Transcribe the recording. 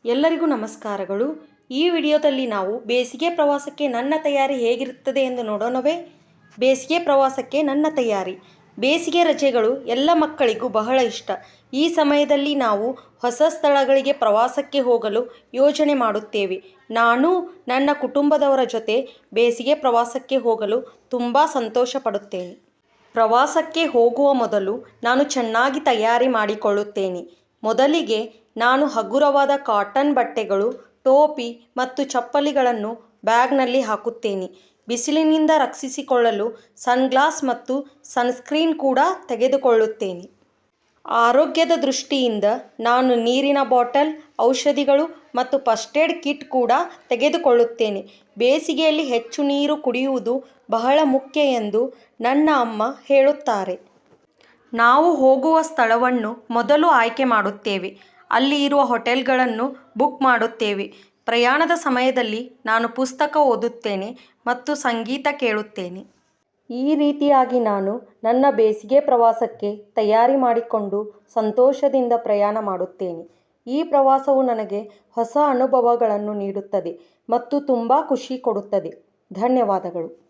ಎಲ್ಲರಿಗೂ ನಮಸ್ಕಾರಗಳು. ಈ ವಿಡಿಯೋದಲ್ಲಿ ನಾವು ಬೇಸಿಗೆ ಪ್ರವಾಸಕ್ಕೆ ನನ್ನ ತಯಾರಿ ಹೇಗಿರುತ್ತದೆ ಎಂದು ನೋಡೋಣವೇ. ಬೇಸಿಗೆ ಪ್ರವಾಸಕ್ಕೆ ನನ್ನ ತಯಾರಿ. ಬೇಸಿಗೆ ರಜೆಗಳು ಎಲ್ಲ ಮಕ್ಕಳಿಗೂ ಬಹಳ ಇಷ್ಟ. ಈ ಸಮಯದಲ್ಲಿ ನಾವು ಹೊಸ ಸ್ಥಳಗಳಿಗೆ ಪ್ರವಾಸಕ್ಕೆ ಹೋಗಲು ಯೋಜನೆ ಮಾಡುತ್ತೇವೆ. ನಾನು ನನ್ನ ಕುಟುಂಬದವರ ಜೊತೆ ಬೇಸಿಗೆ ಪ್ರವಾಸಕ್ಕೆ ಹೋಗಲು ತುಂಬ ಸಂತೋಷ ಪಡುತ್ತೇನೆ. ಪ್ರವಾಸಕ್ಕೆ ಹೋಗುವ ಮೊದಲು ನಾನು ಚೆನ್ನಾಗಿ ತಯಾರಿ ಮಾಡಿಕೊಳ್ಳುತ್ತೇನೆ. ಮೊದಲಿಗೆ ನಾನು ಹಗುರವಾದ ಕಾಟನ್ ಬಟ್ಟೆಗಳು, ಟೋಪಿ ಮತ್ತು ಚಪ್ಪಲಿಗಳನ್ನು ಬ್ಯಾಗ್ನಲ್ಲಿ ಹಾಕುತ್ತೇನೆ. ಬಿಸಿಲಿನಿಂದ ರಕ್ಷಿಸಿಕೊಳ್ಳಲು ಸನ್ಗ್ಲಾಸ್ ಮತ್ತು ಸನ್ಸ್ಕ್ರೀನ್ ಕೂಡ ತೆಗೆದುಕೊಳ್ಳುತ್ತೇನೆ. ಆರೋಗ್ಯದ ದೃಷ್ಟಿಯಿಂದ ನಾನು ನೀರಿನ ಬಾಟಲ್, ಔಷಧಿಗಳು ಮತ್ತು ಫಸ್ಟ್ ಏಡ್ ಕಿಟ್ ಕೂಡ ತೆಗೆದುಕೊಳ್ಳುತ್ತೇನೆ. ಬೇಸಿಗೆಯಲ್ಲಿ ಹೆಚ್ಚು ನೀರು ಕುಡಿಯುವುದು ಬಹಳ ಮುಖ್ಯ ಎಂದು ನನ್ನ ಅಮ್ಮ ಹೇಳುತ್ತಾರೆ. ನಾವು ಹೋಗುವ ಸ್ಥಳವನ್ನು ಮೊದಲು ಆಯ್ಕೆ ಮಾಡುತ್ತೇವೆ. ಅಲ್ಲಿ ಇರುವ ಹೋಟೆಲ್ಗಳನ್ನು ಬುಕ್ ಮಾಡುತ್ತೇವೆ. ಪ್ರಯಾಣದ ಸಮಯದಲ್ಲಿ ನಾನು ಪುಸ್ತಕ ಓದುತ್ತೇನೆ ಮತ್ತು ಸಂಗೀತ ಕೇಳುತ್ತೇನೆ. ಈ ರೀತಿಯಾಗಿ ನಾನು ನನ್ನ ಬೇಸಿಗೆ ಪ್ರವಾಸಕ್ಕೆ ತಯಾರಿ ಮಾಡಿಕೊಂಡು ಸಂತೋಷದಿಂದ ಪ್ರಯಾಣ ಮಾಡುತ್ತೇನೆ. ಈ ಪ್ರವಾಸವು ನನಗೆ ಹೊಸ ಅನುಭವಗಳನ್ನು ನೀಡುತ್ತದೆ ಮತ್ತು ತುಂಬ ಖುಷಿ ಕೊಡುತ್ತದೆ. ಧನ್ಯವಾದಗಳು.